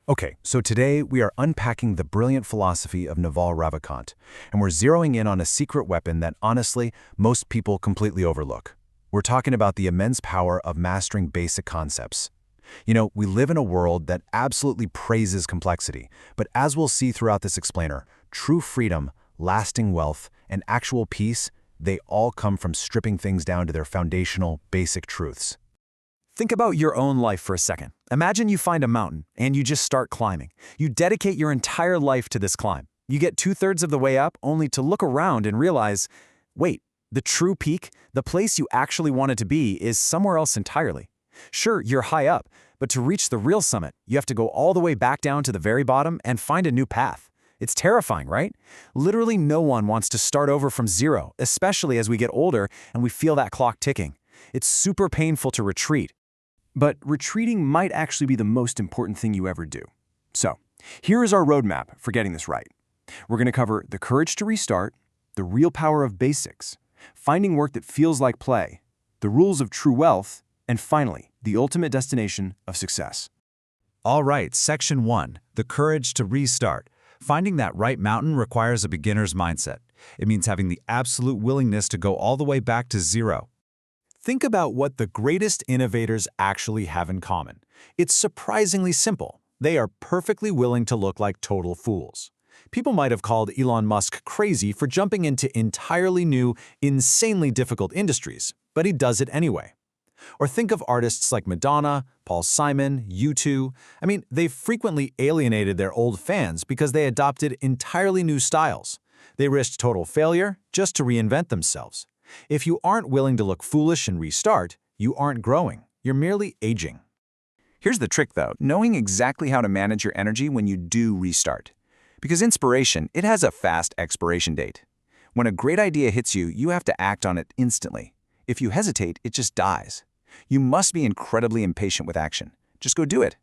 Okay, so today we are unpacking the brilliant philosophy of Naval Ravikant, and we're zeroing in on a secret weapon that, honestly, most people completely overlook. We're talking about the immense power of mastering basic concepts. We live in a world that absolutely praises complexity, but as we'll see throughout this explainer, true freedom, lasting wealth, and actual peace, they all come from stripping things down to their foundational, basic truths. Think about your own life for a second. Imagine you find a mountain and you just start climbing. You dedicate your entire life to this climb. You get 2/3 of the way up only to look around and realize, wait, the true peak, the place you actually wanted to be, is somewhere else entirely. Sure, you're high up, but to reach the real summit, you have to go all the way back down to the very bottom and find a new path. It's terrifying, right? Literally no one wants to start over from zero, especially as we get older and we feel that clock ticking. It's super painful to retreat. But retreating might actually be the most important thing you ever do. So, here is our roadmap for getting this right. We're going to cover the courage to restart, the real power of basics, finding work that feels like play, the rules of true wealth, and finally, the ultimate destination of success. All right, Section 1, the courage to restart. Finding that right mountain requires a beginner's mindset. It means having the absolute willingness to go all the way back to zero. Think about what the greatest innovators actually have in common. It's surprisingly simple. They are perfectly willing to look like total fools. People might have called Elon Musk crazy for jumping into entirely new, insanely difficult industries, but he does it anyway. Or think of artists like Madonna, Paul Simon, U2. They've frequently alienated their old fans because they adopted entirely new styles. They risked total failure just to reinvent themselves. If you aren't willing to look foolish and restart, you aren't growing. You're merely aging. Here's the trick, though, knowing exactly how to manage your energy when you do restart. Because inspiration, it has a fast expiration date. When a great idea hits you, you have to act on it instantly. If you hesitate, it just dies. You must be incredibly impatient with action. Just go do it.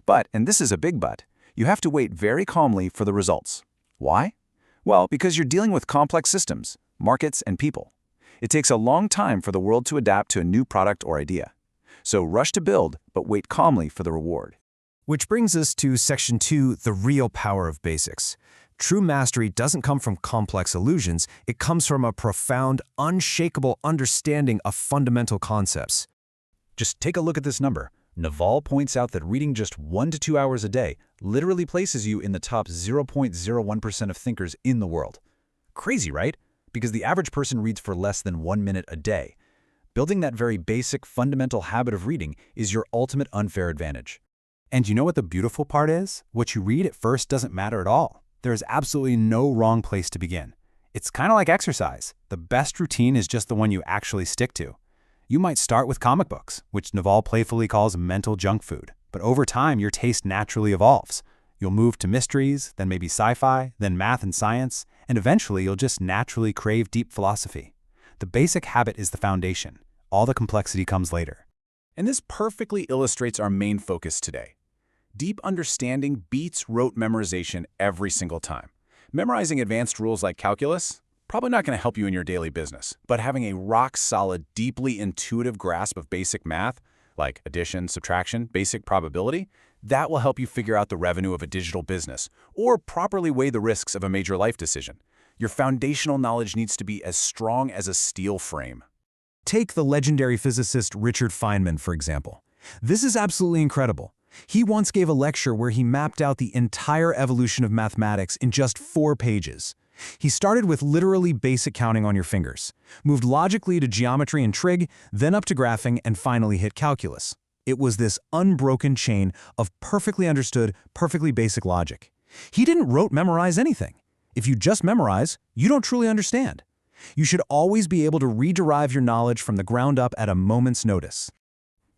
But, and this is a big but, you have to wait very calmly for the results. Why? Well, because you're dealing with complex systems, markets, and people. It takes a long time for the world to adapt to a new product or idea. So rush to build, but wait calmly for the reward. Which brings us to Section 2, the real power of basics. True mastery doesn't come from complex illusions, it comes from a profound, unshakable understanding of fundamental concepts. Just take a look at this number. Naval points out that reading just 1 to 2 hours a day literally places you in the top 0.01% of thinkers in the world. Crazy, right? Because the average person reads for less than 1 minute a day. Building that very basic, fundamental habit of reading is your ultimate unfair advantage. And you know what the beautiful part is? What you read at first doesn't matter at all. There is absolutely no wrong place to begin. It's kind of like exercise. The best routine is just the one you actually stick to. You might start with comic books, which Naval playfully calls mental junk food. But over time, your taste naturally evolves. You'll move to mysteries, then maybe sci-fi, then math and science, and eventually you'll just naturally crave deep philosophy. The basic habit is the foundation. All the complexity comes later. And this perfectly illustrates our main focus today. Deep understanding beats rote memorization every single time. Memorizing advanced rules like calculus? Probably not going to help you in your daily business, but having a rock-solid, deeply intuitive grasp of basic math, like addition, subtraction, basic probability, that will help you figure out the revenue of a digital business or properly weigh the risks of a major life decision. Your foundational knowledge needs to be as strong as a steel frame. Take the legendary physicist Richard Feynman, for example. This is absolutely incredible. He once gave a lecture where he mapped out the entire evolution of mathematics in just 4 pages. He started with literally basic counting on your fingers, moved logically to geometry and trig, then up to graphing, and finally hit calculus. It was this unbroken chain of perfectly understood, perfectly basic logic. He didn't rote memorize anything. If you just memorize, you don't truly understand. You should always be able to rederive your knowledge from the ground up at a moment's notice.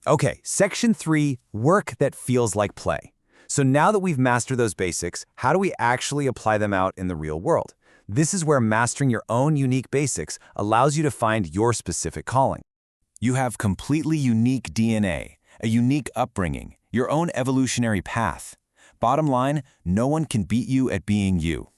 Okay, Section 3, work that feels like play. So now that we've mastered those basics, how do we actually apply them out in the real world? This is where mastering your own unique basics allows you to find your specific calling. You have completely unique DNA, a unique upbringing, your own evolutionary path. Bottom line, no one can beat you at being you.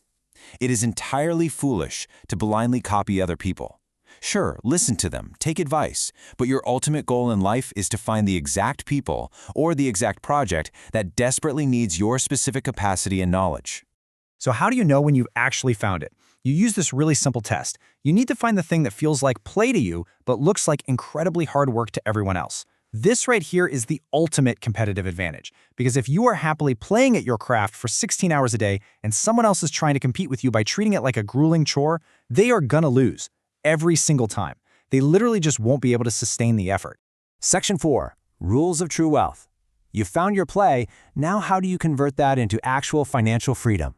It is entirely foolish to blindly copy other people. Sure, listen to them, take advice, but your ultimate goal in life is to find the exact people or the exact project that desperately needs your specific capacity and knowledge. So how do you know when you've actually found it? You use this really simple test. You need to find the thing that feels like play to you, but looks like incredibly hard work to everyone else. This right here is the ultimate competitive advantage, because if you are happily playing at your craft for 16 hours a day and someone else is trying to compete with you by treating it like a grueling chore, they are gonna lose every single time. They literally just won't be able to sustain the effort. Section 4. Rules of True Wealth. You found your play, now how do you convert that into actual financial freedom?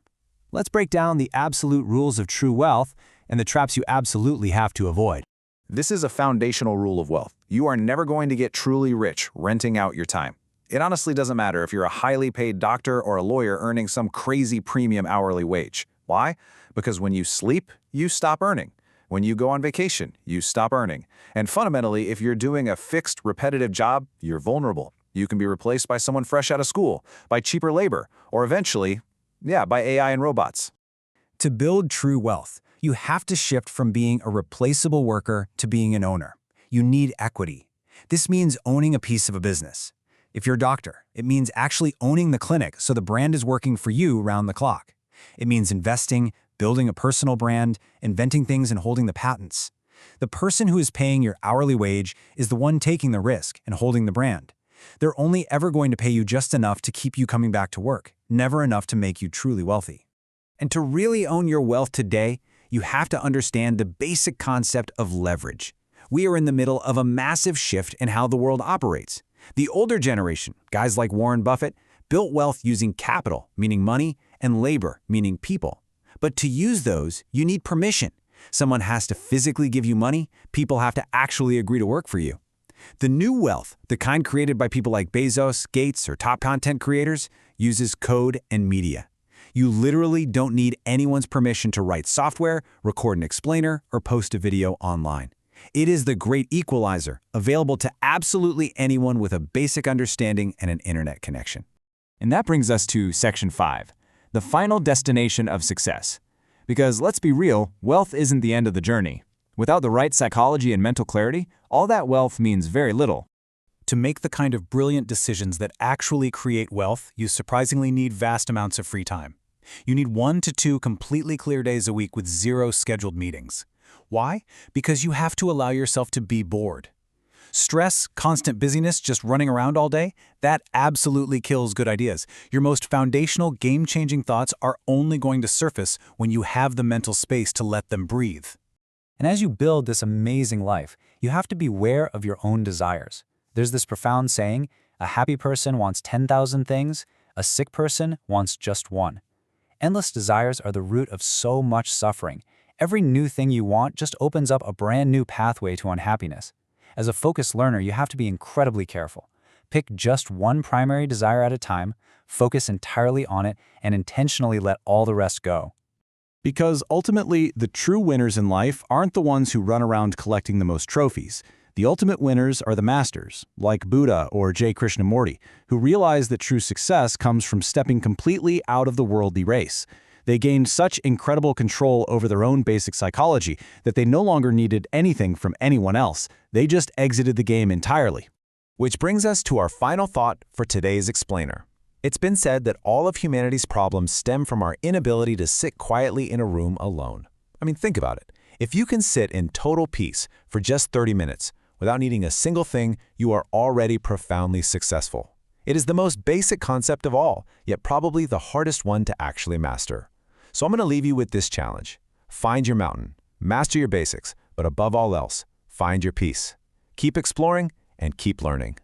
Let's break down the absolute rules of true wealth and the traps you absolutely have to avoid. This is a foundational rule of wealth. You are never going to get truly rich renting out your time. It honestly doesn't matter if you're a highly paid doctor or a lawyer earning some crazy premium hourly wage. Why? Because when you sleep, you stop earning. When you go on vacation, you stop earning. And fundamentally, if you're doing a fixed, repetitive job, you're vulnerable. You can be replaced by someone fresh out of school, by cheaper labor, or eventually, by AI and robots. To build true wealth, you have to shift from being a replaceable worker to being an owner. You need equity. This means owning a piece of a business. If you're a doctor, it means actually owning the clinic so the brand is working for you round the clock. It means investing, building a personal brand, inventing things and holding the patents. The person who is paying your hourly wage is the one taking the risk and holding the brand. They're only ever going to pay you just enough to keep you coming back to work, never enough to make you truly wealthy. And to really own your wealth today, you have to understand the basic concept of leverage. We are in the middle of a massive shift in how the world operates. The older generation, guys like Warren Buffett, built wealth using capital, meaning money, and labor, meaning people. But to use those, you need permission. Someone has to physically give you money, people have to actually agree to work for you. The new wealth, the kind created by people like Bezos, Gates, or top content creators, uses code and media. You literally don't need anyone's permission to write software, record an explainer, or post a video online. It is the great equalizer, available to absolutely anyone with a basic understanding and an internet connection. And that brings us to Section 5, the final destination of success. Because let's be real, wealth isn't the end of the journey. Without the right psychology and mental clarity, all that wealth means very little. To make the kind of brilliant decisions that actually create wealth, you surprisingly need vast amounts of free time. You need 1 to 2 completely clear days a week with 0 scheduled meetings. Why? Because you have to allow yourself to be bored. Stress, constant busyness, just running around all day, that absolutely kills good ideas. Your most foundational, game-changing thoughts are only going to surface when you have the mental space to let them breathe. And as you build this amazing life, you have to be aware of your own desires. There's this profound saying, a happy person wants 10,000 things, a sick person wants just one. Endless desires are the root of so much suffering. Every new thing you want just opens up a brand new pathway to unhappiness. As a focused learner, you have to be incredibly careful. Pick just one primary desire at a time, focus entirely on it, and intentionally let all the rest go. Because ultimately, the true winners in life aren't the ones who run around collecting the most trophies. The ultimate winners are the masters, like Buddha or J. Krishnamurti, who realize that true success comes from stepping completely out of the worldly race. They gained such incredible control over their own basic psychology that they no longer needed anything from anyone else. They just exited the game entirely. Which brings us to our final thought for today's explainer. It's been said that all of humanity's problems stem from our inability to sit quietly in a room alone. I mean, think about it. If you can sit in total peace for just 30 minutes without needing a single thing, you are already profoundly successful. It is the most basic concept of all, yet probably the hardest one to actually master. So I'm going to leave you with this challenge. Find your mountain, master your basics, but above all else, find your peace. Keep exploring and keep learning.